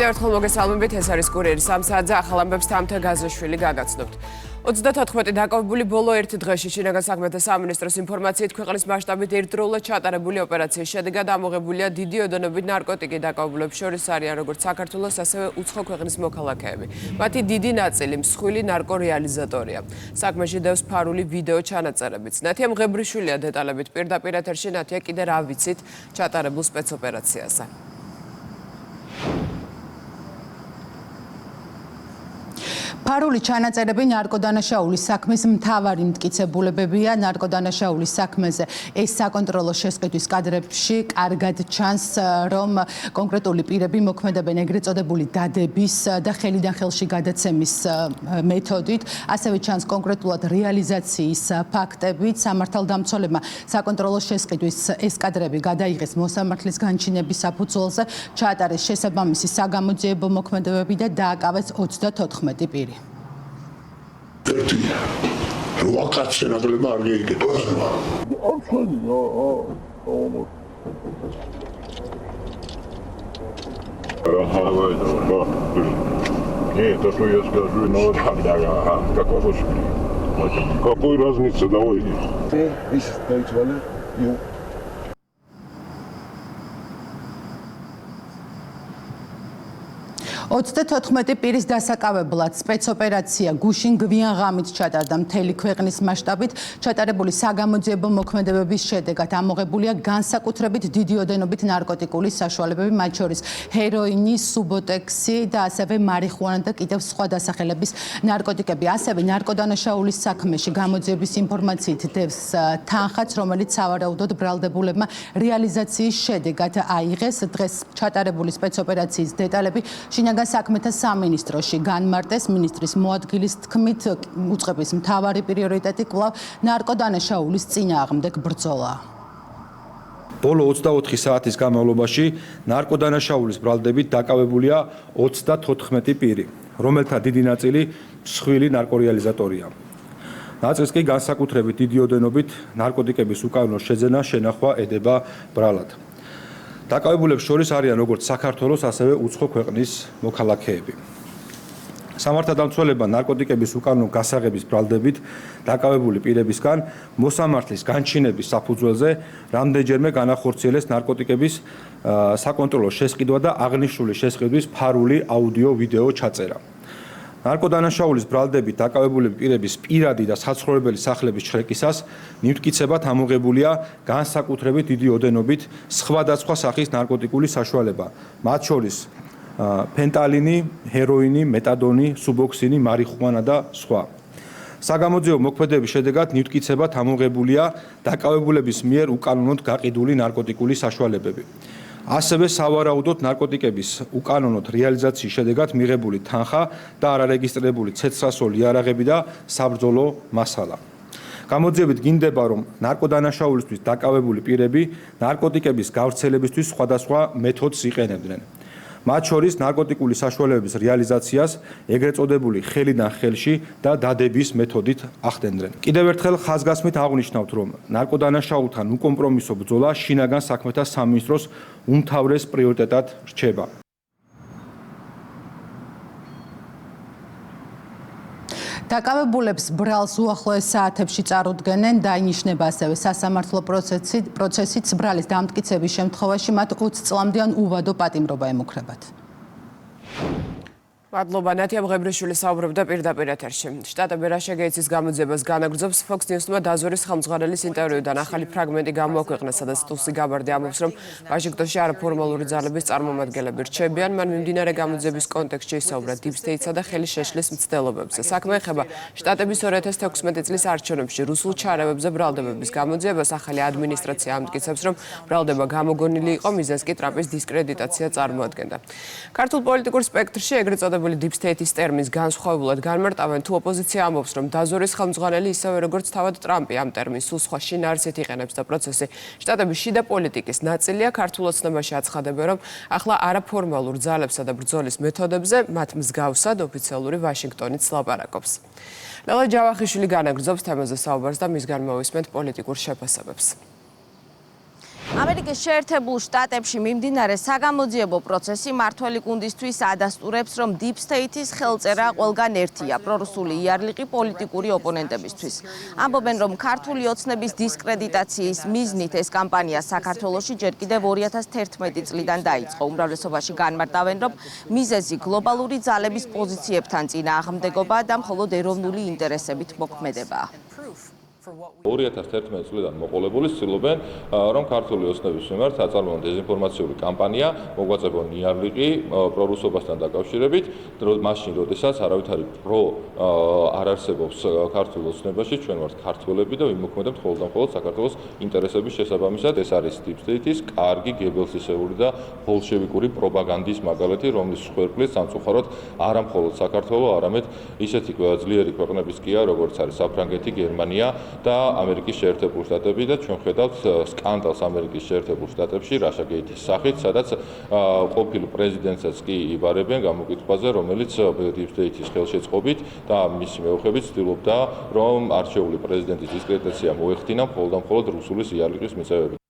კიდევ ერთხელ მოგესალმებით, ეს არის კურიერი 3 საათზე ახალ ამბებს თამთა გაზაშვილი გაგაცნობთ. 34 დაკავებული ბოლო ერთ დღეში შინაგან საქმეთა სამინისტროს ინფორმაციით ქვეყნის მასშტაბით ერთდროულად ჩატარებული ოპერაციის შედეგად ამოღებულია დიდი ოდენობით ნარკოტიკი დაკავებულებს შორის არიან როგორც საქართველოს, ასევე უცხო ქვეყნის მოქალაქეები. მათი დიდი ნაწილი მსხვილი ნარკორეალიზატორია. საქმეში დევს ფარული ვიდეო ჩანაწერებიც. ნათია მღებრიშვილია დეტალებით პირდაპირ ეთერში. ნათია, კიდე რა ვიცით ჩატარებულ სპეცოპერაციაზე? ფარული ჩანაწერები ნარკოდანაშაულის საქმის მთავარი მტკიცებულებებია. ნარკოდანაშაულის საქმეზე ეს საკონტროლო შესყიდვის კადრებში კარგად ჩანს, რომ კონკრეტული პირები მოქმედებენ ეგრეთ წოდებული დადების და ხელიდან ხელში გადაცემის მეთოდით. ასევე ჩანს კონკრეტულად რეალიზაციის ფაქტებით. სამართალდამცველებმა საკონტროლო შესყიდვის ეს კადრები გადაიღეს მოსამართლის განჩინების საფუძველზე, ჩაატარეს შესაბამისი საგამოძიებო მოქმედებები და დააკავეს 34 პირი. რვა კაცი ნაკლებმა არ გეიგეთოს. Это что я скажу, но тогда какой какой разница, давай. Ოცდათოთხმეტი პირის დასაკავებლად სპეცოპერაცია გუშინ გვიან ღამით ჩატარდა მთელი ქვეყნის მასშტაბით. ჩატარებული საგამოძიებო მოქმედებების შედეგად ამოღებულია განსაკუთრებით დიდი ოდენობით ნარკოტიკული საშუალებები, მათ შორის ჰეროინი, სუბოტექსი და ასევე მარიხუანა და კიდევ სხვა დასახელების ნარკოტიკები. ასევე ნარკოდანაშაულის საქმეში გამოძიების ინფორმაციით დევს თანხაც, რომელიც სავარაუდოდ ბრალდებულებმა რეალიზაციის შედეგად აიღეს. დღეს ჩატარებული სპეცოპერაციის დეტალები შინაგან საქმეთა სამინისტროში განმარტეს. მინისტრის მოადგილის თქმით, უწყების მთავარი პრიორიტეტი კვლავ ნარკოდანაშაულის წინააღმდეგ ბრძოლაა. ბოლო 24 საათის განმავლობაში ნარკოდანაშაულის ბრალდებით დაკავებულია 34 პირი, რომელთა დიდი ნაწილი მსხვილი ნარკორეალიზატორია. ნაწილს კი განსაკუთრებით დიდი ოდენობით ნარკოტიკების უკანონო შეძენა, შენახვა ედება ბრალად. დაკავებულებს შორის არიან როგორც საქართველოს, ასევე უცხო ქვეყნის მოქალაქეები. სამართალდამცველებმა ნარკოტიკების უკანონო გასაღების ბრალდებით დაკავებული პირებისგან მოსამართლის განჩინების საფუძველზე რამდენჯერმე განახორციელეს ნარკოტიკების საკონტროლო შესყიდვა და აღნიშნული შესყიდვის ფარული აუდიო-ვიდეო ჩაწერა. ნარკოდანაშაულის ბრალდებით დაკავებული პირების პირადი და საცხოვრებელი სახლების ჩრეკისას მიმტკიცებად ამოღებულია განსაკუთრებით დიდი ოდენობით სხვადასხვა სახის ნარკოტიკული საშუალება, მათ შორის ფენტალინი, ჰეროინი, მეტადონი, სუბოქსინი, მარიხუანა და სხვა. საგამოძიებო მოქმედების შედეგად მიმტკიცებად ამოღებულია დაკავებულების მიერ უკანონოდ გაყიდული ნარკოტიკული საშუალებები. ასევე სავარაუდოდ ნარკოტიკების უკანონოდ რეალიზაციის შედეგად მიღებული თანხა და არარეგისტრირებული ცეცხლსასროლი იარაღები და საბრძოლო მასალა. გამოძიებით გინდება, რომ ნარკოდანაშაულისთვის დაკავებული პირები ნარკოტიკების გავრცელებისთვის სხვადასხვა მეთოდს იყენებდნენ. მათ შორის ნარკოტიკული საშუალებების რეალიზაციას ეგრეთ წოდებული ხელიდან ხელში და დადების მეთოდით ახდენდნენ. კიდევ ერთხელ ხაზგასმით აღვნიშნავთ, რომ ნარკოდანაშაულთან უკომპრომისო ბრძოლა შინაგან საქმეთა სამინისტროს უმთავრეს პრიორიტეტად რჩება. დაკავებულებს ბრალს უახლოეს საათებში წარუდგენენ. დაინიშნება ასევე სასამართლო პროცესით ბრალის დამტკიცების შემთხვევაში მათ 20 წლამდე ან უვადო პატიმრობა ემუქრებათ. მადლობა, ნათია მღებრიშვილი საუბრობდა პირდაპირ ეთერში. შტატები რა შეგეიცის გამოძიებას განაგრძობს. Fox News-მა დაზვერის ხელმძღვანელის ინტერვიუდან ახალი ფრაგმენტი გამოაქვეყნა, სადაც ტუსი გაბარდი ამბობს, რომ ვაშინგტონში არაფორმალური ძალების წარმომადგენლები რჩებიან. მან მიმდინარე გამოძიების კონტექსტში ისაუბრა Deep State-სა და ხელის შეშლის მცდელობებზე. საქმე ეხება შტატების 2016 წლის არჩევნებში რუსულ ჩარევებზე ბრალდებების გამოძიებას. ახალი ადმინისტრაცია ამტკიცებს, რომ ბრალდება გამოგონილი იყო, მიზანს კი ტრამპის დისკრედიტაცია წარმოადგენდა. ქართულ პოლიტიკურ სპექტრში ეგრეთ წოდებული Deep State-ის ტერმინს განსხვავებულად განმარტავენ, თუ ოპოზიცია ამბობს, რომ დაზვერის ხელმძღვანელი ისევე როგორც თავად ტრამპი ამ ტერმინს სულ სხვა შინაარსით იყენებს და პროცესი შტატების შიდა პოლიტიკის ნაწილია. ქართულ ოცნებაში აცხადებენ, რომ ახლა არაფორმალურ ძალებსა და ბრძოლის მეთოდებზე მათ მსგავსად ოფიციალური ვაშინგტონიც ლაპარაკობს. ლელა ჯავახიშვილი განაგრძობს თემაზე საუბარს და მისგან მოვისმენთ პოლიტიკურ შეფასებებს. ამერიკის შეერთებულ შტატებში მიმდინარე საგამოძიებო პროცესი მართველი გუნდისთვის ადასტურებს, რომ Deep State-ის ხელწერა ყველგან ერთია, პრორუსული იარლიყი პოლიტიკური ოპონენტებისთვის. ამბობენ, რომ ქართული ოცნების დისკრედიტაციის მიზნით ეს კამპანია საქართველოში ჯერ კიდევ 2011 წლიდან დაიწყო. უმრავლესობაში განმარტავენ, რომ მიზეზი გლობალური ძალების პოზიციებთან წინააღმდეგობა და მხოლოდ ეროვნული ინტერესებით მოქმედებაა. 2011 წლიდან მოყოლებული ცდილობენ, რომ ქართული ოცნების მიმართ აწარმოონ დეზინფორმაციული კამპანია, მოგვაწებონ იარლიყი პრორუსობასთან დაკავშირებით, მაშინ, როდესაც არავითარი პრო არ არსებობს ქართულ ოცნებაში, ჩვენ ვართ ქართველები და ვიმოქმედებთ მხოლოდ და მხოლოდ საქართველოს ინტერესების შესაბამისად. ეს არის Deep State-ის კარგი გებელსისეული და ბოლშევიკური პროპაგანდის მაგალითი, რომლის მსხვერპლი სამწუხაროდ არა მხოლოდ საქართველო, არამედ ისეთი ძლიერი ქვეყნებიც კი არა, როგორც არის საფრანგეთი, გერმანია და ამერიკის შეერთებულ შტატები და ჩვენ ხედავთ სკანდალს ამერიკის შეერთებულ შტატებში Russiagate-ის სახით, სადაც ყოფილ პრეზიდენტსაც კი იბარებენ გამოკითხვაზე, რომელიც Deep State-ის ხელშეწყობით და მისი მეუღლებით ცდილობდა, რომ არჩეული პრეზიდენტის დისკრედიტაცია მოეხდინა მხოლოდ და მხოლოდ რუსული იარლიყის მიწევებით.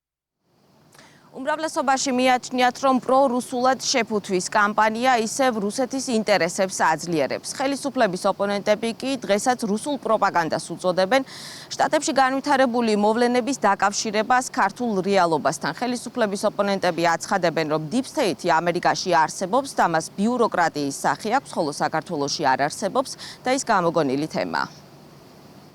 უმრავლესობაში მიაჩნიათ, რომ პრორუსულად შეფუთვის კამპანია ისევ რუსეთის ინტერესებს აძლიერებს. ხელისუფლების ოპონენტები კი დღესაც რუსულ პროპაგანდას უწოდებენ შტატებში განვითარებული მოვლენების დაკავშირებას ქართულ რეალობასთან. ხელისუფლების ოპონენტები აცხადებენ, რომ Deep State ამერიკაში არსებობს და მას ბიუროკრატიის სახე აქვს, ხოლო საქართველოში არ არსებობს და ის გამოგონილი თემაა.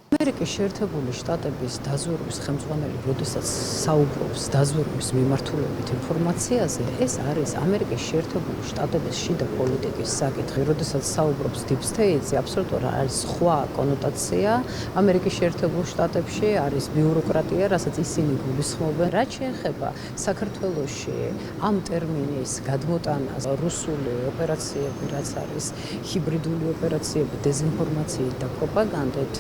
ამერიკის შეერთებული შტატების დაზვერვის ხელმძღვანელი, როდესაც საუბრობს დაზვერვის მიმართულებით ინფორმაციაზე, ეს არის ამერიკის შეერთებული შტატების შიდა პოლიტიკის საკითხი. როდესაც საუბრობს Deep State-ზე, აბსოლუტურად არის სხვა კონოტაცია. ამერიკის შეერთებულ შტატებში არის ბიუროკრატია, რასაც ისინი გულისხმობენ. რაც შეეხება საქართველოში ამ ტერმინის გადმოტანას, რუსული ოპერაციები, რაც არის ჰიბრიდული ოპერაციები, დეზინფორმაციით და პროპაგანდით,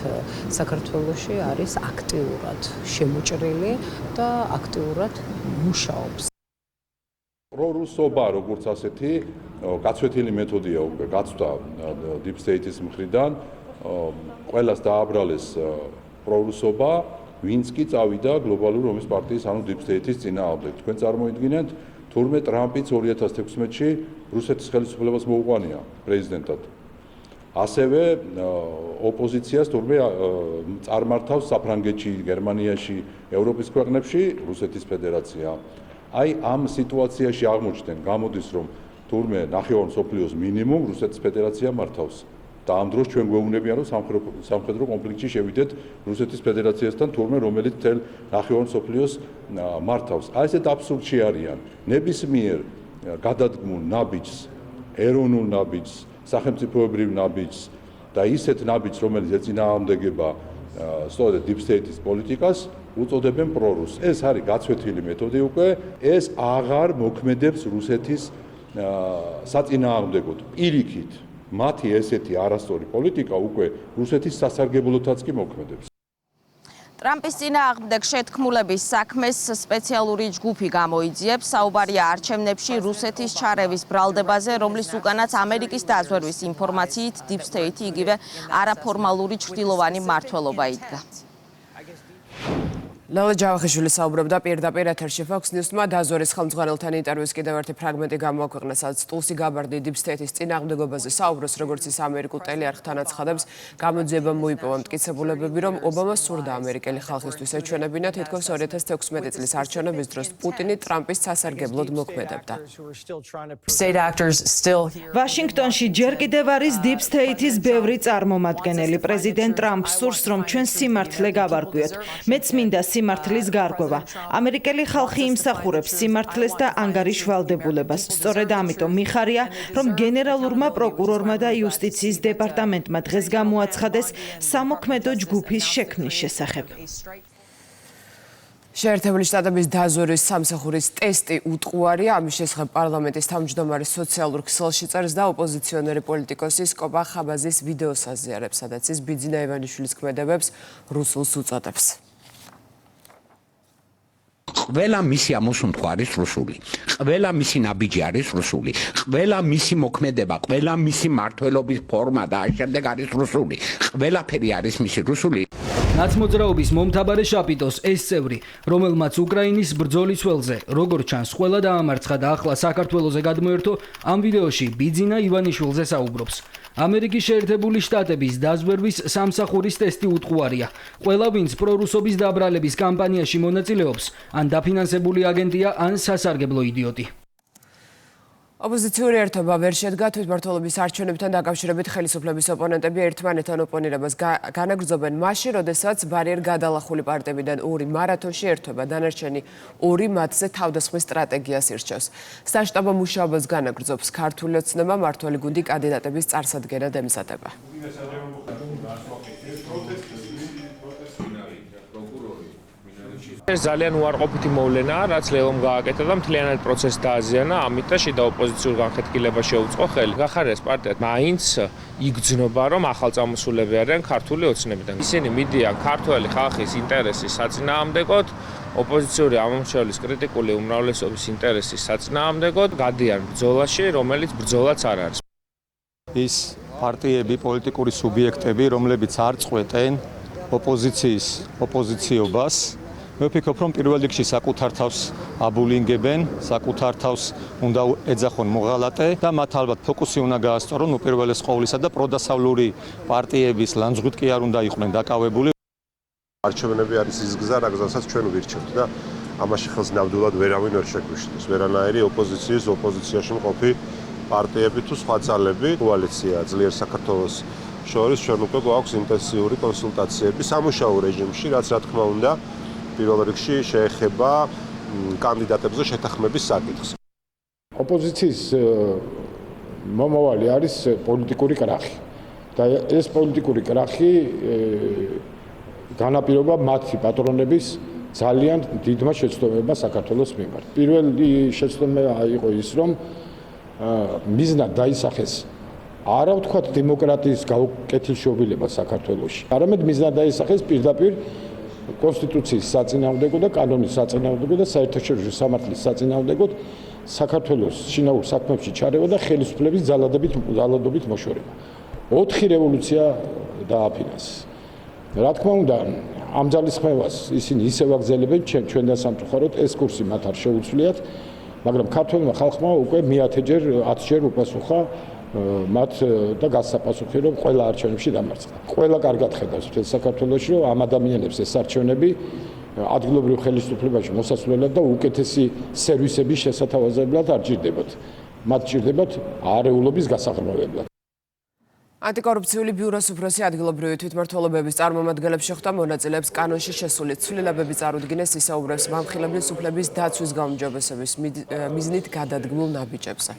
საქართველოში არის აქტიურად შემოჭრილი და აქტიურად მუშაობს. პრორუსობა როგორც ასეთი გაცვეთილი მეთოდია უკვე გაცვდა Deep State-ის მხრიდან, ყველას დააბრალეს პრორუსობა, ვინც კი წავიდა გლობალური ომის პარტიის, ანუ Deep State-ის წინააღმდეგ. თქვენ წარმოიდგინეთ, თურმე ტრამპიც 2016-ში რუსეთის ხელისუფლებას მოუყვანია პრეზიდენტად. ასევე ოპოზიციას თურმე წარმართავს საფრანგეთში, გერმანიაში, ევროპის ქვეყნებში რუსეთის ფედერაცია. აი ამ სიტუაციაში აღმოჩნდნენ, გამოდის რომ თურმე ნახევარ მსოფლიოს მინიმუმ რუსეთის ფედერაცია მართავს. და ამ დროს ჩვენ გვეუბნებიან რომ სამხედრო კონფლიქტში შევიდეთ რუსეთის ფედერაციასთან, თურმე რომელიც თელ ნახევარ მსოფლიოს მართავს. აი ესეთ აბსურდში არიან. ნებისმიერ გადადგმულ ნაბიჯს, ეროვნულ ნაბიჯს, სახელმწიფოებრივ ნაბიჯს და ისეთ ნაბიჯს, რომელიც ეწინააღმდეგება სწორედ Deep State-ის პოლიტიკას, უწოდებენ პრორუს. ეს არის გაცვეთილი მეთოდი უკვე, ეს აღარ მოქმედებს რუსეთის საწინააღმდეგოდ. პირიქით, მათი ესეთი არასწორი პოლიტიკა უკვე რუსეთის სასარგებლოთაც კი მოქმედებს. ტრამპის წინააღმდეგ შეთქმულების საქმეს სპეციალური ჯგუფი გამოიძიებს. საუბარია არჩევნებში რუსეთის ჩარევის ბრალდებაზე, რომლის უკანაც ამერიკის დაზვერვის ინფორმაციით Deep State იგივე არაფორმალური ჩრდილოვანი მმართველობა იდგა. ლელა ჯავახიშვილი საუბრობდა პირდაპირ ეთერში Fox News-მა დაზვერვის ხელმძღვანელთან ინტერვიუს კიდევ ერთი ფრაგმენტი გამოაქვეყნა, სადაც ტულსი გაბარდი Deep State-ის წინააღმდეგობაზე საუბრობს, როგორც ის ამერიკულ ტელეარხთან აცხადებს. გამოძიებამ მოიპოვა მტკიცებულებები, რომ ობამას სურდა ამერიკელი ხალხისთვის ეჩვენებინა, თითქოს 2016 წლის არჩევნების დროს პუტინი ტრამპის სასარგებლოდ მოქმედებდა. ვაშინგტონში ჯერ კიდევ არის Deep State-ის ბევრი წარმომადგენელი. პრეზიდენტ ტრამპ სურს, რომ ჩვენ სიმართლე გავარკვიოთ. მეც მინდა სიმართლის გარღვევა. ამერიკელი ხალხი იმსახურებს სიმართლეს და ანგარიშ ვალდებულებას. სწორედ ამიტომ მიხარია, რომ გენერალურმა პროკურორმა და იუსტიციის დეპარტამენტმა დღეს გამოაცხადეს სამოქმედო ჯგუფის შექმნის შესახებ. შეერთებული შტატების დაზვერვის სამსახურის ტესტი უტყუარია. ამის შესახებ პარლამენტის თავმჯდომარის სოციალურ ქსელში წერს და ოპოზიციონერი პოლიტიკოსი სკოპა ხაბაზის ვიდეოს აზიარებს, სადაც ის ბიძინა ივანიშვილის ქმედებებს რუსულს უწოდებს. ყველა მისი ამოსუნთქვა არის რუსული. ყველა მისი ნაბიჯი არის რუსული. ყველა მისი მოქმედება, ყველა მისი მმართველობის ფორმა და ამ შემდეგ არის რუსული. ყველაფერი არის მისი რუსული. ნაცმოძრაობის მომთაბარე შაპიტოს ეს წევრი, რომელმაც უკრაინის ბრძოლის ველზე, როგორც ჩანს, ყველა დაამარცხა და ახლა საქართველოზე გადმოერთო, ამ ვიდეოში ბიძინა ივანიშვილზე საუბრობს. ამერიკის შეერთებული შტატების დაზვერვის სამსახურის ტესტი უტყუარია. ყველა, ვინც პრორუსობის დაბრალების კამპანიაში მონაწილეობს, ან დაფინანსებული აგენტია, ან სასარგებლო იდიოტი. ოპოზიციური ერთობა ვერ შედგა თვითმმართველობის არჩევნებთან დაკავშირებით ხელისუფლების ოპონენტები ერთმანეთთან ოპონირებას განაგრძობენ მაშინ, როდესაც ბარიერ გადალახული პარტიებიდან ორი მარათონში ერთვება, დანარჩენი ორი მათზე თავდასხმის სტრატეგიას ირჩევს. საშტაბო მუშაობას განაგრძობს ქართული ოცნება, მმართველი გუნდი კანდიდატების წარსადგენად ემზადება. ეს ძალიან უარყოფითი მოვლენაა, რაც ლელომ გააკეთა და მთლიანად პროცესს დააზიანა, ამიტომ შიდა ოპოზიციურ განხეთქილებას შეუწყო ხელი. გახარეს პარტია მაინც იგრძნობა, რომ ახალწამოსულები არიან ქართული ოცნებიდან. ისინი მიდიან ქართველი ხალხის ინტერესის საწინააღმდეგოდ, ოპოზიციური ამომრჩევლის კრიტიკული უმრავლესობის ინტერესის საწინააღმდეგოდ, გადიან ბრძოლაში, რომელიც ბრძოლაც არ არის. ის პარტიები, პოლიტიკური სუბიექტები, რომლებიც არ წყვეტენ ოპოზიციობას, მე ვფიქრობ, რომ პირველ რიგში საკუთარ თავს აბულინგებენ, საკუთარ თავს უნდა ეძახონ მოღალატე და მათ ალბათ ფოკუსი უნდა გაასწორონ უპირველეს ყოვლისა და პროდასავლური პარტიების ლანძღვით კი არ უნდა იყვნენ დაკავებული. არჩევნები არის ის გზა, რა გზასაც ჩვენ ვირჩევთ და ამაში ხელს ნამდვილად ვერავინ ვერ შეგვიშლის. ვერანაირი ოპოზიციაში მყოფი პარტიები თუ სხვა ძალები, კოალიცია ძლიერ საქართველოს შორის ჩვენ უკვე გვაქვს ინტენსიური კონსულტაციები სამუშაო რეჟიმში, რაც რა თქმა უნდა პირველ რიგში შეეხება კანდიდატებზე შეთანხმების საკითხს. ოპოზიციის მომავალი არის პოლიტიკური კრახი და ეს პოლიტიკური კრახი განაპირობა მათი პატრონების ძალიან დიდმა შეცდომებმა საქართველოს მიმართ. პირველი შეცდომა იყო ის, რომ მიზნად დაისახეს არა ვთქვათ დემოკრატიის გაუკეთილშობილება საქართველოში, არამედ მიზნად დაისახეს პირდაპირ კონსტიტუციის საწინააღმდეგო და კანონის საწინააღმდეგო და საერთაშორისო სამართლის საწინააღმდეგო საქართველოს შინაურ საქმეებში ჩარევა და ხელისუფლების ძალადობით მოშორება. 4 რევოლუცია დააფინანსეს. რა თქმა უნდა, ამ ძალისხმევას ისინი ისევ აგზელებენ ჩვენ და სამწუხაროდ ეს კურსი მათ არ შეუცვლიათ, მაგრამ ქართველმა ხალხმა უკვე 1000 ჯერ უპასუხა მათ და გასაპასუხი რომ ყველა არჩევნებში დამარცხდა. ყველა კარგად ხედავს მთელ საქართველოში რომ ამ ადამიანებს ეს არჩევნები ადგილობრივ ხელისუფლებაში მოსასვლელად და უკეთესი სერვისების შესათავაზებლად არ ჭირდებათ. მათ ჭირდებათ არეულობის გასაღრმავებლად. ანტიკორუფციული ბიუროს უფროსი ადგილობრივი თვითმმართველობების წარმომადგენლებს შეხვდა მონაწილეებს კანონში შესული ცვლილებები წარუდგინეს, ისაუბრებს მამხილების უფლების დაცვის გაუმჯობესების მიზნით გადადგმულ ნაბიჯებზე.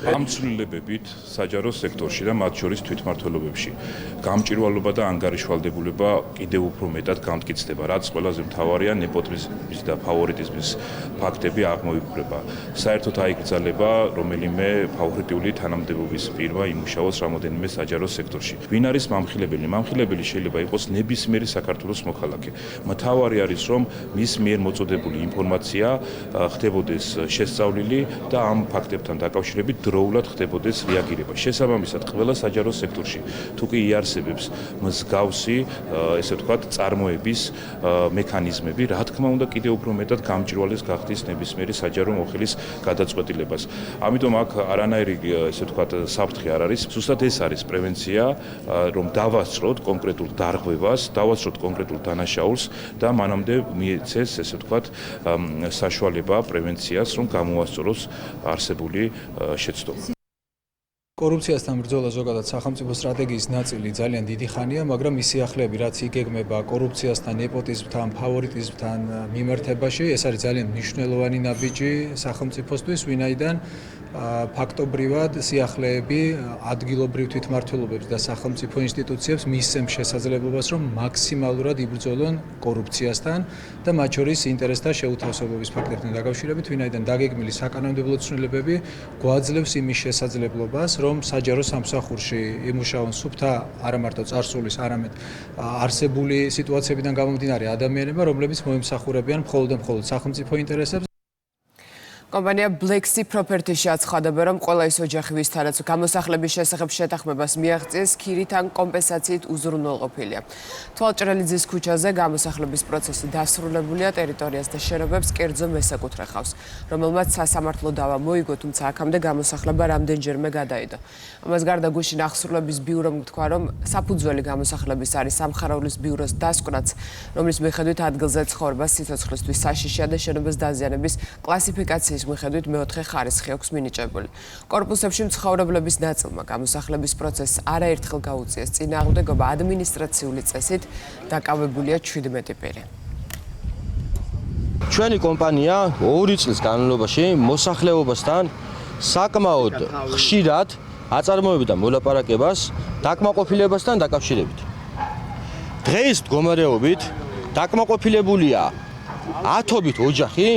ამ ცვლილებებით საჯარო სექტორში და მათ შორის თვითმმართველობებში გამჭვირვალობა და ანგარიშვალდებულება კიდევ უფრო მეტად გამტკიცდება, რაც ყველაზე მთავარია ნეპოტიზმის და ფავორიტიზმის ფაქტები აღმოიფრება. საერთოდ აიკრძალება რომელიმე ფავორიტიული თანამდებობის პირმა იმუშაოს რამოდენიმე საჯარო სექტორში. ვინ არის მამხილებელი? მამხილებელი შეიძლება იყოს ნებისმიერი საქართველოს მოქალაქე. მთავარი არის რომ მის მიერ მოწოდებული ინფორმაცია ხდებოდეს შესწავლილი და ამ ფაქტებთან დაკავშირებით დროულად ხდებოდეს რეაგირება. შესაბამისად, ყველა საჯარო სექტორში თუ კი იარსებებს მსგავსი, ესე ვთქვათ, წარმოების მექანიზმები, რა თქმა უნდა, კიდევ უფრო მეტად გამჭვირვალეს გახდის ნებისმიერი საჯარო მოხელის გადაწყვეტილებას. ამიტომ აქ არანაირი, ესე ვთქვათ, საფრთხე არ არის. ზუსტად ეს არის პრევენცია, რომ დავასწროთ კონკრეტულ დარღვევას, დავასწროთ კონკრეტულ დანაშაულს და მანამდე მიეცეს, ესე ვთქვათ, საშუალება პრევენციას, რომ გამოასწოროს არსებული შეცდომა. კორუფციასთან ბრძოლა ზოგადად სახელმწიფო სტრატეგიის ნაწილი ძალიან დიდი ხანია, მაგრამ ის სიახლეები, რაც იგეგმება კორუფციასთან, ნეპოტიზმთან, ფავორიტიზმთან მიმართებაში, ეს არის ძალიან მნიშვნელოვანი ნაბიჯი სახელმწიფოსთვის, ვინაიდან ფაქტობრივად სიახლეები ადგილობრივ თვითმმართველობებს და სახელმწიფო ინსტიტუციებს მისცემს შესაძლებლობას, რომ მაქსიმალურად იბრძოლონ კორუფციასთან და მათ შორის ინტერესთა შეუთავსებობის ფაქტებთან დაკავშირებით, ვინაიდან დაგეგმილი საკანონმდებლო ცვლილებები გვაძლევს იმის შესაძლებლობას, რომ საჯარო სამსახურში იმუშაონ სუფთა არა მარტო წარსულის, არამედ არსებული სიტუაციებიდან გამომდინარე ადამიანებმა, რომლებიც მოემსახურებიან მხოლოდ და მხოლოდ სახელმწიფო ინტერესებს. კომპანია Black Sea Property-ში აცხადებენ, რომ ყველა ის ოჯახი, ვისთანაც გამოსახლების შესახებ შეთანხმებას მიაღწიეს, ქირით ან კომპენსაციით უზრუნველყოფილია. თვალჭრელიძის ქუჩაზე გამოსახლების პროცესი დასრულებულია, ტერიტორიას და შენობებს კერძო მესაკუთრე ხავს, რომელმაც სასამართლო დავა მოიგო, თუმცა აქამდე გამოსახლება რამდენჯერმე გადაიდო. ამას გარდა გუშინ აღსრულების ბიურომ თქვა, რომ საფუძველი გამოსახლების არის სამხაროვლის ბიუროს დასკვნაც, რომლის მიხედვით ადგილზე ცხოვრება სიცოცხლისთვის საშიშია და შენობის დაზიანების კლასიფიკაციის მიხედვით მეოთხე ხარისხი აქვს მინიჭებული. კორპუსებში მცხოვრებლების ნაწილმა გამოსახლების პროცესს არაერთხელ გაუწიეს, წინააღმდეგობა ადმინისტრაციული წესით დაკავებულია 17 პირი. ჩვენი კომპანია 2 წლის განმავლობაში მოსახლეობასთან საკმაოდ ხშირად აწარმოებდა მოლაპარაკებას დაკმაყოფილებასთან დაკავშირებით. დღეს მდგომარეობით დაკმაყოფილებულია 10-ობით ოჯახი,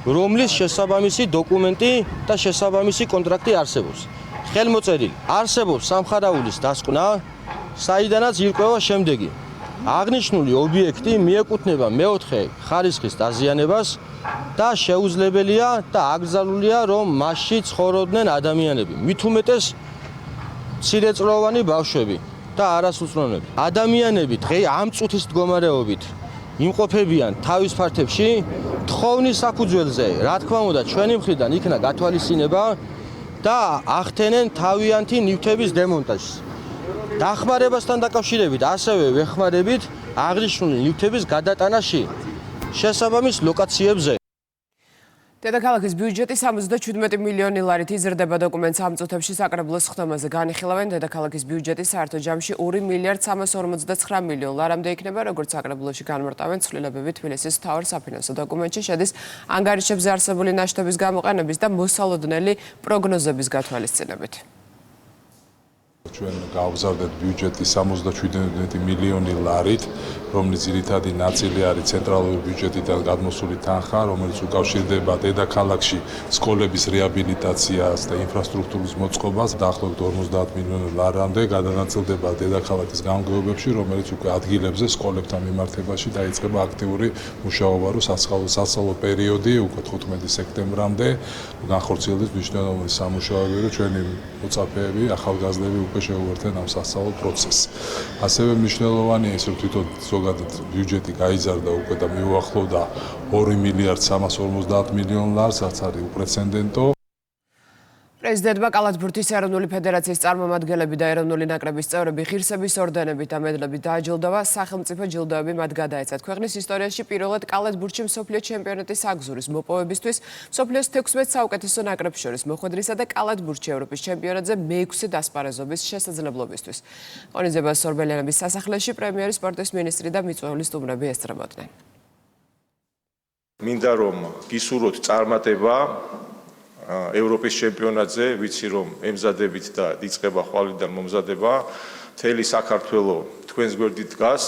რომლის შესაბამისი დოკუმენტი და შესაბამისი კონტრაქტი არსებობს. ხელმოწერილი არსებობს სამხარაულის დასკვნა, საიდანაც ირკვევა შემდეგი. აღნიშნული ობიექტი მიეკუთვნება მეოთხე ხარისხის დაზიანებას და შეუძლებელია და აკრძალულია, რომ მასში ცხოვრობდნენ ადამიანები, მით უმეტეს მცირეწლოვანი ბავშვები და არასრულწლოვანები. ადამიანები დღე ამ წუთის მდგომარეობით იმყოფებიან თავის ფართებში, თხოვნის საფუძველზე, რა თქმა უნდა, ჩვენი მხრიდან იქნა გათვალისწინება და ახდენენ თავიანთი ნივთების დემონტაჟს. დახმარებასთან დაკავშირებით ასევე ვეხმარებით აღნიშნული ნივთების გადატანაში შესაბამის ლოკაციებზე. დედაქალაქის ბიუჯეტი 77 მილიონი ლარით იზრდება. დოკუმენტს ამ წუთებში საკრებულოს ხდომაზე განიხილავენ. დედაქალაქის ბიუჯეტი საერთო ჯამში 2 მილიარდ 359 მილიონ ლარამდე იქნება, როგორც საკრებულოში განმარტავენ ცვლილებები თბილისის მთავარ საფინანსო დოკუმენტში შედის ანგარიშებზე არსებული ნაშთების გამოყენების და მოსალოდნელი პროგნოზების გათვალისწინებით. ჩვენ გავგზავნეთ ბიუჯეტი 77 მილიონი ლარით, რომლის ძირითადი ნაწილი არის ცენტრალური ბიუჯეტიდან გადმოსული თანხა, რომელიც უკავშირდება დედაქალაქში სკოლების რეაბილიტაციას და ინფრასტრუქტურის მოწყობას, დაახლოებით 50 მილიონი ლარამდე გადანაწილდება დედაქალაქის გამგეობებში, რომელიც უკვე ადგილებზე სკოლებთან მიმართებაში დაიწყება აქტიური მუშაობა, რომ სასწავლო პერიოდი უკვე 15 სექტემბრამდე განხორციელდეს მნიშვნელოვანი სამუშაოები, რომ ჩვენი მოწაფეები, ახალგაზრდები უკვე შეუერთდნენ ამ სასწავლო პროცესს. ასევე მნიშვნელოვანია ის, რომ თვითონ ზოგადად ბიუჯეტი გაიზარდა უკვე და მიუახლოვდა 2 მილიარდ 350 მილიონ ლარს, რაც არის უპრეცედენტო. პრეზიდენტმა კალათბურთის ეროვნული ფედერაციის წარმომადგენლები და ეროვნული ნაკრების წევრები ღირსების ორდენებით და მედლებით დააჯილდოვა. სახელმწიფო ჯილდოები მათ გადაეცათ. ქვეყნის ისტორიაში პირველად კალათბურთში მსოფლიო ჩემპიონატის აგზურის მოპოვებისთვის, მსოფლიოს 16 საუკეთესო ნაკრებს შორის მოხვედრისა და კალათბურთში ევროპის ჩემპიონატზე მე-6 დასპარეზობის შესაძლებლობისთვის. ღონისძიებას ორბელიანების სასახლეში პრემიერი სპორტის მინისტრი და მიწვეული სტუმრები ესწრებოდნენ. მინდა რომ გისურვოთ წარმატება ევროპის ჩემპიონატზე, ვიცი რომ ემზადებით და იწყება ხვალიდან მომზადება. მთელი საქართველოს თქვენს გვერდით დგას.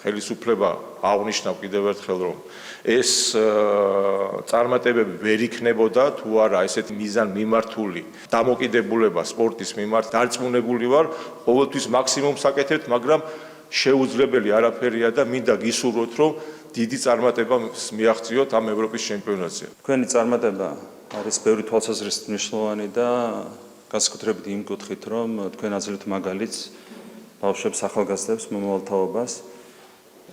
ხელისუფლება აღნიშნავ კიდევ ერთხელ, რომ ეს წარმატებები ვერ იქნებოდა თუ არა ესეთი მიზან მიმართული დამოკიდებულება სპორტის მიმართ დარწმუნებული ვარ, ყოველთვის მაქსიმუმს აკეთებთ, მაგრამ შეუძლებელი არაფერია და მინდა გისურვოთ, რომ დიდი წარმატება მიაღწიოთ ამ ევროპის ჩემპიონატზე. თქვენი წარმატება არის ბევრი თვალსაზრისით მნიშვნელოვანი და განსაკუთრებით იმ კუთხით, რომ თქვენ აძლევთ მაგალითს ბავშვებს, ახალგაზრდებს, მომავალ თაობას,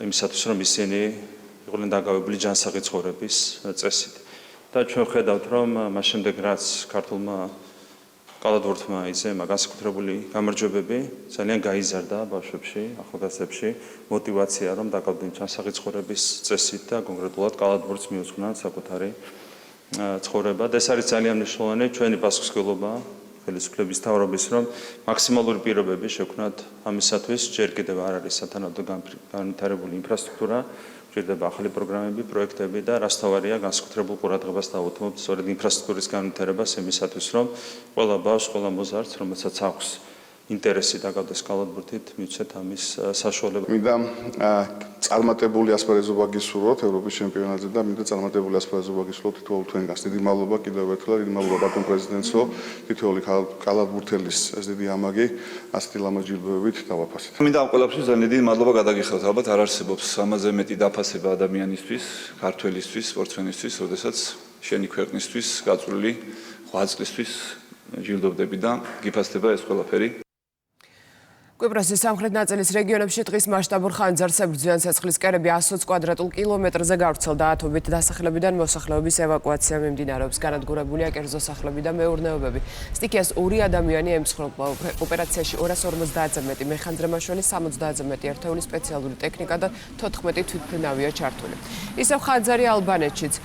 იმისათვის, რომ ისინი იყვნენ დაკავებული ჯანსაღი ცხოვრების წესით. და ჩვენ ხედავთ, რომ მას შემდეგ, რაც ქართულმა კალათბურთმა იზემა განსაკუთრებული გამარჯვებები, ძალიან გაიზარდა ბავშვებში, ახალგაზრდებში мотивация, რომ დაკავდნენ ჯანსაღი ცხოვრების წესით და კონკრეტულად კალათბურთს მიუძღვნან საკუთარი ცხოვრება. და ეს არის ძალიან მნიშვნელოვანი ჩვენი პასუხისმგებლობა ხელისუფლების მთავრობის, რომ მაქსიმალური პირობები შექმნათ ამისათვის. ჯერ კიდევ არ არის სათანადო განვითარებული ინფრასტრუქტურა, გვჭირდება ახალი პროგრამები, პროექტები და რაც თავარია განსაკუთრებულ ყურადღებას დავუთმობთ სწორედ ინფრასტრუქტურის განვითარებას იმისათვის, რომ ყველა ბავშვს, ყველა მოზარდს, რომელსაც აქვს ინტერესი დაკავდეს კალათბურთით, მივცეთ ამის საშუალება. მინდა წარმატებული ასპარეზობა გისურვოთ ევროპის ჩემპიონატზე და მინდა წარმატებული ასპარეზობა გისურვოთ თითოეულ თქვენგანს. დიდი მადლობა კიდევ ერთხელ, დიდი მადლობა ბატონ პრეზიდენტსო, თითოეული კალათბურთელის ეს დიდი ამაგი ასეთი ლამაზ ჯილდოებით დავაფასეთ. მინდა ამ ყველაფერს ძალიან დიდი მადლობა გადაგიხადოთ. ალბათ არ არსებობს ამაზე მეტი დაფასება ადამიანისთვის, ქართველისთვის, სპორტსმენისთვის, როდესაც შენი ქვეყნისთვის გაწვრილი 8 წლისთვის ჯილდოვდები და გიფასდება ეს ყველაფერი. კვიპროსის სამხრეთ ნაწილის რეგიონებში დღის მასშტაბურ ხანძარს ებრძვიან ცეცხლის კერები 120 კვადრატულ კილომეტრზე გავრცელდა ათობით დასახლებიდან მოსახლეობის ევაკუაცია მიმდინარეობს. განადგურებულია კერძო სახლები და მეურნეობები. სტიქიას 2 ადამიანი ემსხვერპლა. ოპერაციაში 250-ზე მეტი მეხანძრე მაშველი, 70-ზე მეტი ერთეული სპეციალური ტექნიკა და 14 თვითმფრინავია ჩართული. ისევ ხანძარი ალბანეთშიც.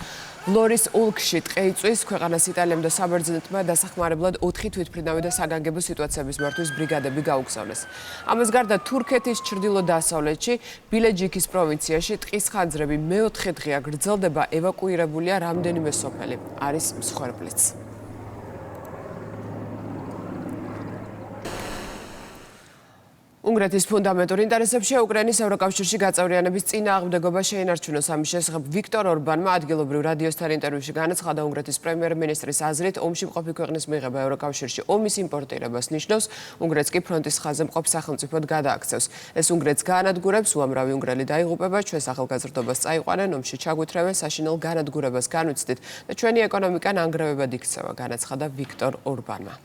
ლორის ოლქში ტყეიწვის ქვეყანას იტალიამ და საბერძნეთმა დასახმარებლად 4 თვითმფრინავი და საგანგებო სიტუაციების მართვის ბრიგადები გაუგზავნეს. ამას გარდა თურქეთის ჩრდილო-დასავლეთში ბილეჯიკის პროვინციაში ტყის ხანძრები მეოთხე დღეა გრძელდება, ევაკუირებულია რამდენიმე სოფელი. არის მსხვერპლიც. უნგრეთის ფუნდამენტურ ინტერესებში უკრაინის ევროკავშირში გაწევრიანების წინააღმდეგობა შეინარჩუნოს. ამის შესახებ ვიქტორ ორბანმა ადგილობრივ რადიოსთან ინტერვიუში განაცხადა, უნგრეთის პრემიერ-მინისტრის აზრით, ომში მყოფი ქვეყნის მიღება ევროკავშირში ომის იმპორტირებას ნიშნავს, უნგრეთს კი ფრონტის ხაზზე მყოფ სახელმწიფოდ გადააქცევს. ეს უნგრეთს გაანადგურებს, უამრავი უნგრელი დაიღუპება, ჩვენს ახალგაზრდობას წაიყვანენ, ომში ჩაგვითრევენ, საშინელ განადგურებას განვიცდით და ჩვენი ეკონომიკა ნანგრევებად იქცევა, განაცხადა ვიქტორ ორბანმა.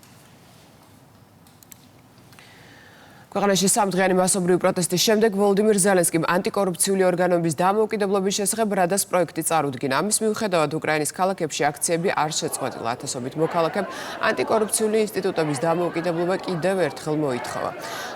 ქვეყანაში სამდღიანი მასობრივი პროტესტის შემდეგ ვოლოდიმირ ზელენსკიმ ანტიკორუფციული ორგანოების დამოუკიდებლობის შესახებ რადას პროექტი წარუდგინა. ამის მიუხედავად უკრაინის ქალაქებში აქციები არ შეწყვეტილა. ათასობით მოქალაქემ ანტიკორუფციული ინსტიტუტების დამოუკიდებლობა კიდევ ერთხელ მოითხოვა.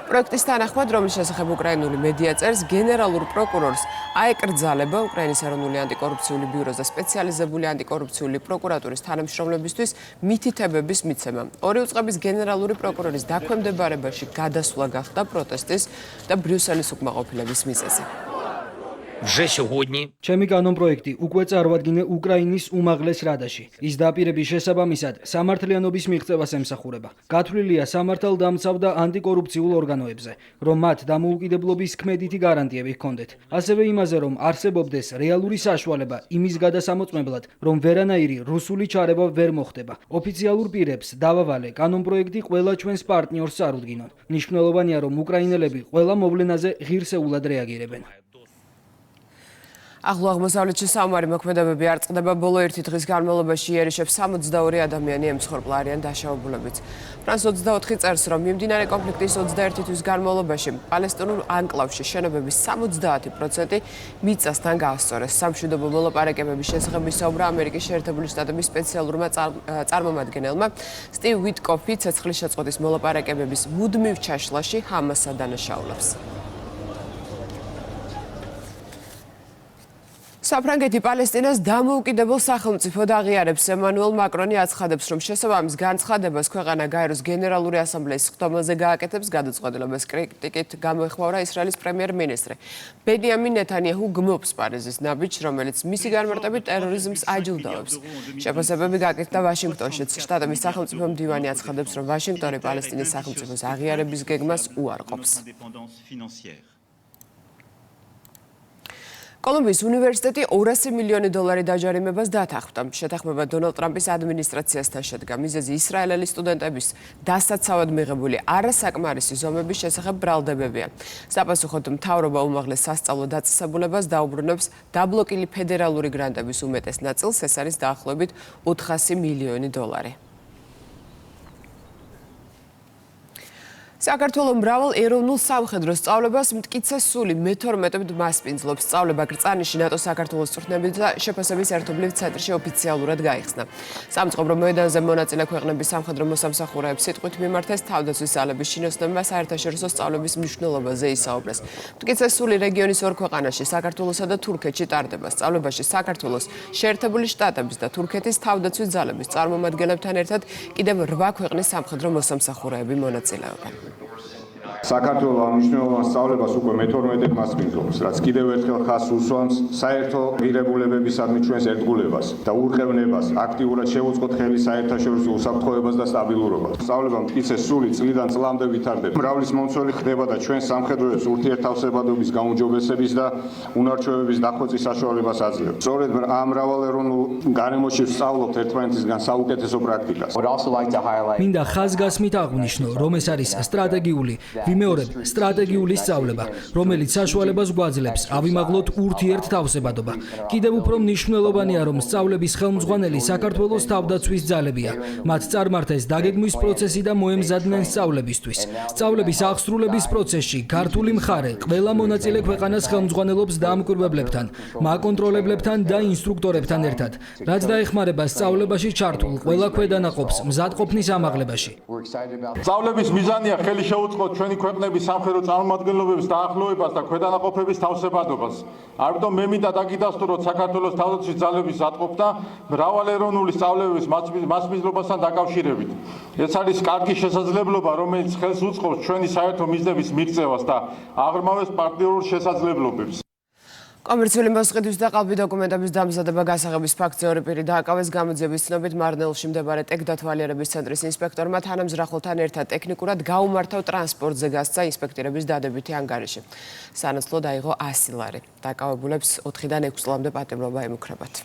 პროექტის თანახმად, რომლის შესახებ უკრაინული მედია წერს, გენერალურ პროკურორს აეკრძალება უკრაინის ეროვნული ანტიკორუფციული ბიუროს და სპეციალიზებული ანტიკორუფციული პროკურატურის თანამშრომლებისთვის მითითებების მიცემა. 2 უწყების გენერალური პროკურორის დაქვემდებარებაში გადასვლა და პროტესტის და ბრიუსელის უკმაყოფილების მიზეზი. ჩემი კანონპროექტი უკვე წარვადგინე უკრაინის უმაღლეს რადაში. ის დაპირების შესაბამისად სამართლიანობის მიღწევას ემსახურება. გათვლილია სამართალდამცავ და ანტიკორუფციულ ორგანოებზე, რომ მათ დამოუკიდებლობის ქმედითი გარანტიები ჰქონდეთ. ასევე იმაზე, რომ არსებობდეს რეალური საშუალება იმის გადასამოწმებლად, რომ ვერანაირი რუსული ჩარევა ვერ მოხდება. ოფიციალურ პირებს დავავალე კანონპროექტი ყველა ჩვენს პარტნიორს წარუდგინონ. მნიშვნელოვანია, რომ უკრაინელები ყველა მოვლენაზე ღირსეულად რეაგირებენ. ახლო აღმოსავლეთში საომარი მოქმედებები არ წყდება. ბოლო 1 დღის განმავლობაში იერიშებს 62 ადამიანი ემსხვერპლა, არიან დაშავებულებიც. ფრანს 24 წერს, რომ მიმდინარე კონფლიქტის 21 თვის განმავლობაში პალესტინურ ანკლავში შენობების 70% მიწასთან გაასწორეს. სამშვიდობო მოლაპარაკებების შესახებ ისაუბრა ამერიკის შეერთებული შტატების სპეციალურმა წარმომადგენელმა სტივ ვიტკოფი ცეცხლის შეწყვეტის მოლაპარაკებების მუდმივ ჩაშლაში ჰამასს ადანაშაულებს. საფრანგეთი პალესტინას დამოუკიდებელ სახელმწიფოდ აღიარებს. ემანუელ მაკრონი აცხადებს, რომ შესაბამის განცხადებას ქვეყანა გაეროს გენერალური ასამბლეის სხდომაზე გააკეთებს. გადაწყვეტილებას კრიტიკით გამოეხმაურა ისრაელის პრემიერ-მინისტრი. ბენიამინ ნეთანიაჰუ გმობს პარიზის ნაბიჯს, რომელიც მისი განმარტებით ტერორიზმს აჯილდოვებს. შეფასებები გაკეთდა ვაშინგტონშიც. შტატების სახელმწიფო მდივანი აცხადებს, რომ ვაშინგტონი პალესტინის სახელმწიფოს აღიარების გეგმას უარყოფს. კოლუმბიის უნივერსიტეტი $200 მილიონი დაჯარიმებას დათანხმდა. შეთანხმება დონალდ ტრამპის ადმინისტრაციასთან შედგა. მიზეზი ისრაელელი სტუდენტების დასაცავად მიღებული არასაკმარისი ზომების შესახებ ბრალდებებია. საპასუხოდ მთავრობა უმაღლეს სასწავლო დაწესებულებას დაუბრუნებს დაბლოკილი ფედერალური გრანტების უმეტეს ნაწილს, ეს არის დაახლოებით $400 მილიონი. საქართველოს მრავალ ეროვნულ სამხედრო სწავლებას მტკიცე სული მე-12 მასპინძლობს. სწავლება კრწანიში ნატოს საქართველოს წვრთნების და შეფასების ერთობლივ ცენტრში ოფიციალურად გაიხსნა. სამწყობრო მოედანზე მონაწილე ქვეყნების სამხედრო მოსამსახურეებს სიტყვით მიმართეს თავდაცვის ძალების შინოსნებმა საერთაშორისო სწავლების მნიშვნელობაზე ისაუბრეს. მტკიცე სული რეგიონის 2 ქვეყანაში, საქართველოსა და თურქეთში ტარდება. სწავლებაში საქართველოს, შეერთებული შტატების და თურქეთის თავდაცვის ძალების წარმომადგენლებთან ერთად კიდევ 8 ქვეყნის სამხედრო მოსამსახურეები მონაწილეობენ. საქართველოს ამნიშნულოვან სწავლებას უკვე მე-12 მასპინძლობს, რაც კიდევ ერთხელ ხაზს უსვამს საერთო ღირებულებებისადმი ჩვენს ერთგულებას და ურყევნებას, აქტიურად შევუწყოთ ხელი საერთაშორისო უსაფრთხოებას და სტაბილურობას. სწავლება მტკიცე სული წლიდან წლამდე ვითარდება. მრავლის მომცველი ხდება და ჩვენს სამხედროებს ურთიერთთავსებადობის გაუმჯობესების და უნარჩვევების დახვეწის საშუალებას აძლევს. სწორედ ამ მრავალეროვნულ გარემოში ვსწავლობთ ერთმანეთისგან საუკეთესო პრაქტიკას. მინდა ხაზგასმით აღვნიშნო, რომ ეს არის სტრატეგიული ვიმეორებ სტრატეგიული სწავლება, რომელიც საშუალებას გვაძლევს ავიმაღლოთ ურთიერთთავსებადობა. კიდევ უფრო მნიშვნელოვანია, რომ სწავლების ხელმძღვანელი საქართველოს თავდაცვის ძალებია. მათ წარმართეს დაგეგმვის პროცესი და მოემზადნენ სწავლებისთვის. სწავლების აღსრულების პროცესში ქართული მხარე ყველა მონაწილე ქვეყანას ხელმძღვანელობს დამკვირვებლებთან, მაკონტროლებლებთან და ინსტრუქტორებთან ერთად, რაც დაეხმარება სწავლებაში ჩართულ ყველა ქვედანაყოფს მზადყოფნის ამაღლებაში. სწავლების მიზანია ხელი შეუწყოთ ჩვენი ქვეყნების სამხედრო წარმომადგენლობების დაახლოებას და ქვედანაყოფების თავსებადობას. ამიტომ მე მინდა დაგიდასტუროთ საქართველოს თავდაცვის ძალების მზადყოფნა მრავალეროვნული სწავლებების მასპინძლობასთან დაკავშირებით. ეს არის კარგი შესაძლებლობა, რომელიც ხელს უწყობს ჩვენი საერთო მიზნების მიღწევას და აღრმავებს პარტნიორულ შესაძლებლობებს. კომერციული მოსყიდვის და ყალბი დოკუმენტების დამზადება გასაღების ფაქტზე ორი პირი დააკავეს. გამოძიების ცნობით მარნეულში მდებარე ტექდათვალიერების ცენტრის ინსპექტორმა თანამზრახველთან ერთად ტექნიკურად გაუმართავ ტრანსპორტზე გასცა ინსპექტირების დადებითი ანგარიში. სანაცვლოდ აიღო 100 ლარი. დაკავებულებს 4-დან 6 წლამდე პატიმრობა ემუქრებათ.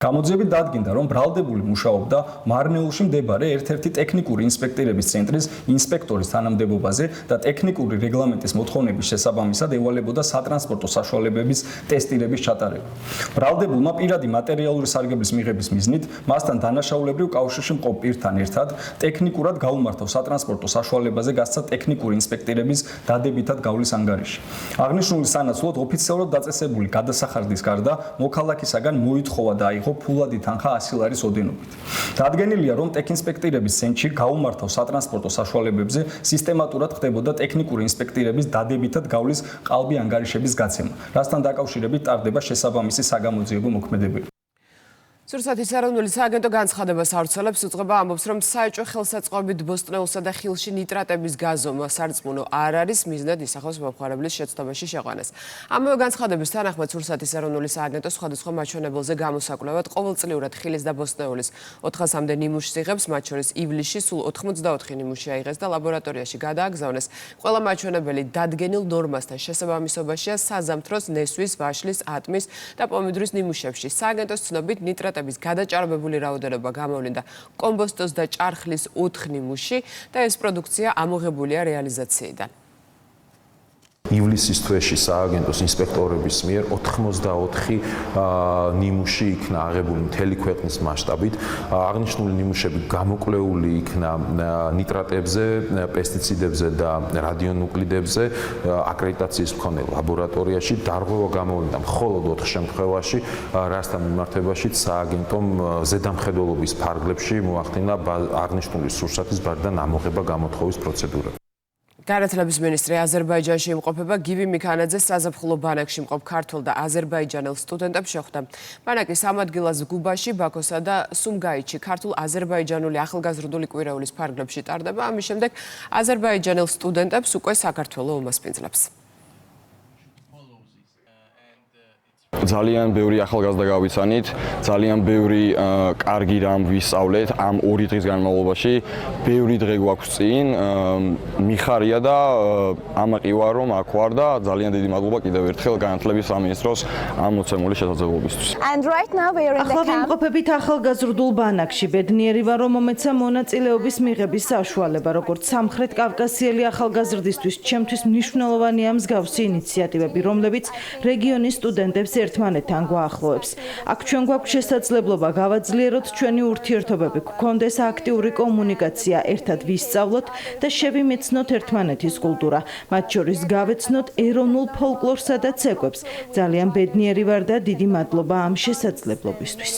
გამოძიებით დადგინდა, რომ ბრალდებული მუშაობდა მარნეულში მდებარე ერთ-ერთი ტექნიკური ინსპექტირების ცენტრის ინსპექტორის თანამდებობაზე და ტექნიკური რეგლამენტის მოთხოვნების შესაბამისად ევალებოდა სატრანსპორტო საშუალებების ტესტირების ჩატარება. ბრალდებულმა პირადი მატერიალური სარგებლის მიღების მიზნით მასთან დანაშაულებრივ კავშირში მყოფ პირთან ერთად ტექნიკურად გაუმართავ სატრანსპორტო საშუალებაზე გასცა ტექნიკური ინსპექტირების დადებითად გავლის ანგარიში. აღნიშნული სანაცვლოდ ოფიციალურად დაწესებული გადასახადის გარდა მოქალაქისაგან მოითხოვა და აიღო ფულადი თანხა 100 ლარის ოდენობით. დადგენილია, რომ ტექინსპექტირების ცენტრში გაუმართავ სატრანსპორტო საშუალებებზე სისტემატურად ხდებოდა ტექნიკური ინსპექტირების დადებითად გავლის ყალბი ანგარიშების გაცემა, რასთან დაკავშირებით ტარდება შესაბამისი საგამოძიებო მოქმედებები. სურსათის ეროვნული სააგენტო განცხადებას ავრცელებს, უწყება ამბობს, რომ საეჭვო ხელსაწყოებით ბოსტნეულსა და ხილში ნიტრატების გაზომა სარწმუნო არ არის, მიზნად ისახავს მომხმარებლის შეცდომაში შეყვანას. ამავე განცხადების თანახმად სურსათის ეროვნული სააგენტო სხვადასხვა მაჩვენებელზე გამოსაკვლევად ყოველწლიურად ხილის და ბოსტნეულის 400-მდე ნიმუშს იღებს, მათ შორის ივლისში სულ 84 ნიმუში აიღეს და ლაბორატორიაში გადააგზავნეს. ყველა მაჩვენებელი დადგენილ ნორმასთან შესაბამისობაშია საზამთროს, ნესვის, ვაშლის, ატმის და პომიდრის ნიმუშებში. სააგენტოს ცნობით ნიტრატების გადაჭარბებული რაოდენობა გამოვლინდა კომბოსტოს და ჭარხლის 4 ნიმუში და ეს პროდუქცია ამოღებულია რეალიზაციიდან. ივლისის თვეში სააგენტოს ინსპექტორების მიერ 84 ნიმუში იქნა აღებული მთელი ქვეყნის მასშტაბით. აღნიშნული ნიმუშები გამოკვლეული იქნა ნიტრატებზე, პესტიციდებზე და რადიონუკლიდებზე აკრედიტაციის მქონე ლაბორატორიაში. დარღვევა გამოვლინდა მხოლოდ 4 შემთხვევაში, რასთან მიმართებაშიც სააგენტომ ზედამხედველობის ფარგლებში მოახდინა აღნიშნული სურსათის ბარდან ამოღება გამოთხოვის პროცედურა. განათლების მინისტრი აზერბაიჯანში იმყოფება. გივი მიქანაძე საზაფხულო ბანაკში მყოფ ქართულ და აზერბაიჯანელ სტუდენტებს შეხვდა. ბანაკის ამ ადგილას გუბაში, ბაქოსა და სუმგაითში ქართულ აზერბაიჯანული ახალგაზრდული კვირეულის ფარგლებში ტარდება. ამის შემდეგ აზერბაიჯანელ სტუდენტებს უკვე საქართველო უმასპინძლებს. ძალიან ბევრი ახალგაზრდა გავიცანით, ძალიან ბევრი კარგი რამ ვისწავლეთ ამ 2 დღის განმავლობაში. ბევრი დღე გვაქვს წინ, მიხარია და ამაყივა რომ აქ ვარ და ძალიან დიდი მადლობა კიდევ ერთხელ განათლების სამინისტროს ამ მოცემული შესაძლებლობისთვის. ახლა ვიმყოფებით ახალგაზრდულ ბანაკში. ბედნიერი ვარ, რომ მომეცა მონაწილეობის მიღების საშუალება, როგორც სამხრეთ კავკასიელი ახალგაზრდისთვის, ჩემთვის მნიშვნელოვანია მსგავსი ინიციატივები, რომლებიც რეგიონის სტუდენტებს ერთმანეთთან გვაახლოებს. აქ ჩვენ გვაქვს შესაძლებლობა გავაძლიეროთ ჩვენი ურთიერთობები, გვქონდეს აქტიური კომუნიკაცია, ერთად ვისწავლოთ და შევიმეცნოთ ერთმანეთის კულტურა, მათ შორის გავეცნოთ ეროვნულ ფოლკლორსა და ცეკვებს. ძალიან ბედნიერი ვარ და დიდი მადლობა ამ შესაძლებლობისთვის.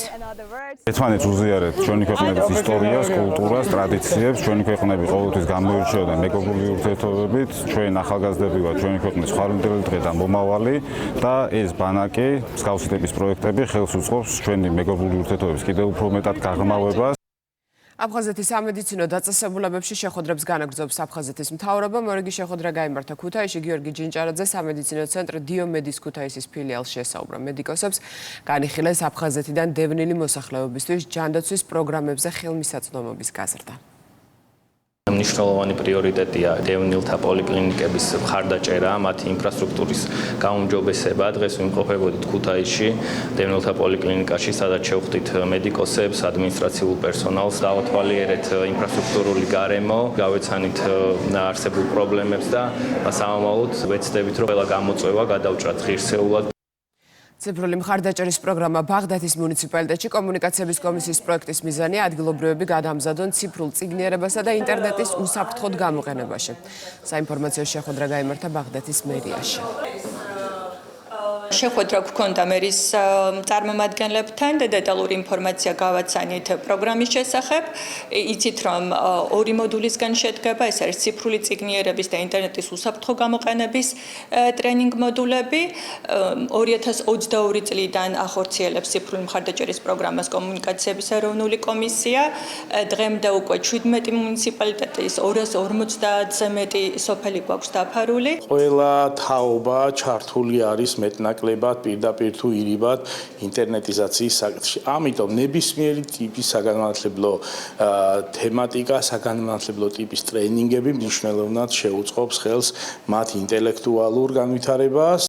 ერთმანეთს უზიარეთ ჩვენი ქვეყნების ისტორიას, კულტურას, ტრადიციებს, ჩვენი ქვეყნები ყოველთვის გამოირჩეოდა მეგობრული ურთიერთობებით, ჩვენ ახალგაზრდები ვართ ჩვენი ქვეყნის ხვალინდელი დღე და მომავალი და ეს ბანაკი მსგავსი ტიპის პროექტები ხელს უწყობს ჩვენი მეგობრული ურთიერთობების კიდევ უფრო მეტად გაღრმავებას. აფხაზეთის სამედიცინო დაწესებულებებში შეხვედრებს განაგრძობს აფხაზეთის მთავრობა. მორიგი შეხვედრა გაიმართა ქუთაისში. გიორგი ჯინჭარაძე სამედიცინო ცენტრ დიომედის ქუთაისის ფილიალში ესაუბრა. მედიკოსებს განიხილეს აფხაზეთიდან დევნილი მოსახლეობისთვის ჯანდაცვის პროგრამებზე ხელმისაწვდომობის გაზრდა. მნიშვნელოვანი პრიორიტეტია დევნილთა პოლიკლინიკების მხარდაჭერა, მათი ინფრასტრუქტურის გაუმჯობესება. დღეს ვიმყოფებოდით ქუთაისში, დევნილთა პოლიკლინიკაში, სადაც შევხვდით მედიკოსებს, ადმინისტრაციულ პერსონალს, დავათვალიერეთ ინფრასტრუქტურული გარემო, გავეცანით არსებულ პრობლემებს და სამომავლოდ ვეცდებით, რომ ყველა გამოწვევა გადავჭრათ ღირსეულად. ციფრული მხარდაჭერის პროგრამა ბაღდათის მუნიციპალიტეტში კომუნიკაციების კომისიის პროექტის მიზანია ადგილობრივები გადაამზადონ ციფრულ წიგნიერებასა და ინტერნეტის უსაფრთხოდ გამოყენებაში. საინფორმაციო შეხვედრა გაიმართა ბაღდათის მერიაში. შეხვედრა გქონდა მერის წარმომადგენლებთან და დეტალური ინფორმაცია გავაცანით პროგრამის შესახებ. იცით, რომ ორი მოდულისგან შედგება, ეს არის ციფრული წიგნიერების და ინტერნეტის უსაფრთხო გამოყენების ტრენინგ მოდულები. 2022 წლიდან ახორციელებს ციფრული მხარდაჭერის პროგრამას კომუნიკაციების ეროვნული კომისია. დღემდე უკვე 17 მუნიციპალიტეტის 250-ზე მეტი სოფელი გვაქვს დაფარული. ყველა თაობა ჩართული არის მეტნაკლებად პირდაპირ თუ ირიბად ინტერნეტიზაციის საკითხში. ამიტომ ნებისმიერი ტიპის საგანმანათლებლო თემატიკა, საგანმანათლებლო ტიპის ტრენინგები მნიშვნელოვნად შეუწყობს ხელს მათ ინტელექტუალურ განვითარებას.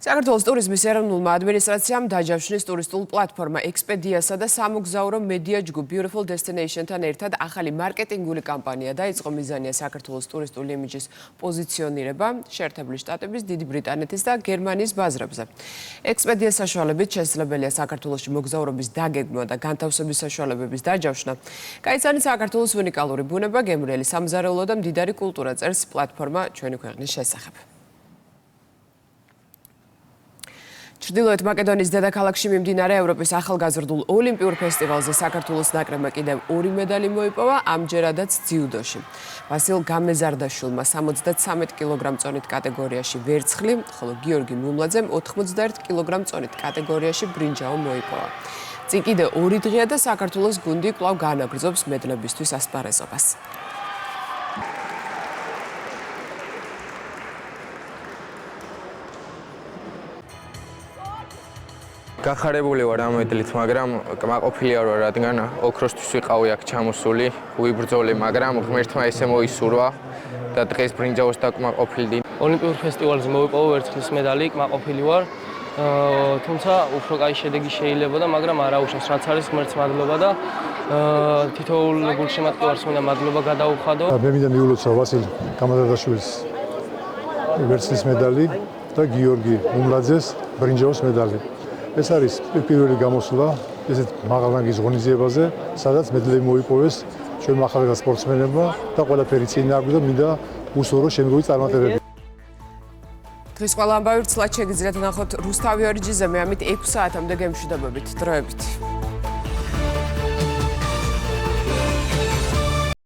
საქართველოს ტურიზმის ეროვნულმა ადმინისტრაციამ დაჯავშნის ტურისტულ პლატფორმა ექსპედიასა და სამოგზაურო მედია ჯგუფ Beautiful Destination-თან ერთად ახალი მარკეტინგული კამპანია დაიწყო. მიზანია საქართველოს ტურისტული იმიჯის პოზიციონირება შეერთებული შტატების, დიდი ბრიტანეთის და გერმანიის ბაზრებზე. ექსპედიას საშუალებით შესაძლებელია საქართველოში მოგზაურობის დაგეგმვა და განთავსების საშუალებების დაჯავშნა. გაიცანით საქართველოს უნიკალური ბუნება, გემრიელი სამზარეულო და მდიდარი კულტურა, წერს პლატფორმა ჩვენი ქვეყნის შესახებ. ჩრდილოეთ მაკედონიის დედაქალაქში მიმდინარე ევროპის ახალგაზრდულ ოლიმპიურ ფესტივალზე საქართველოს ნაკრებმა კიდევ 2 მედალი მოიპოვა, ამჯერადაც ძიუდოში. ვასილ გამეზარდაშვილმა 73 კილოგრამ წონით კატეგორიაში ვერცხლი, ხოლო გიორგი მუმლაძემ 91 კილოგრამ წონით კატეგორიაში ბრინჯაო მოიპოვა. წინ კიდევ 2 დღეა და საქართველოს გუნდი კვლავ განაგრძობს მედლებისთვის ასპარეზობას. გახარებული ვარ ამ მედლით, მაგრამ კმაყოფილია ვარ, რადგან ოქროსთვის ვიყავი აქ ჩამოსული, ვიბრძოლე, მაგრამ ღმერთმა ესე მოისურვა და დღეს ბრინჯაოს დაკმაყოფილდი. ოლიმპიურ ფესტივალზე მოვიპოვე ვერცხლის მედალი, კმაყოფილი ვარ. თუმცა უფრო კაი შედეგი შეიძლება და მაგრამ არა უშავს, რაც არის ღმერთს მადლობა და თითოეულ გულშემატკივარს მინდა მადლობა გადაუხადო. მე მინდა მიულოცა ვასილ გამეზარდაშვილის ვერცხლის მედალი და გიორგი მუმლაძეს ბრინჯაოს მედალი. ეს არის პირველი გამოსვლა ესეთ მაღალრანგის ღონისძიებაზე, სადაც მედლები მოიპოვეს ჩვენმა ახალგაზრდა სპორტსმენებმა და ყველაფერი წინააღმდეგ და მინდა უსურო შემდგომი წარმატებები. დღის ყველა ამბავი ვრცლად შეგიძლიათ ნახოთ რუსთავი ორიჯიზე, მე ამით 6 საათამდე გემშვიდობებით. დროებით.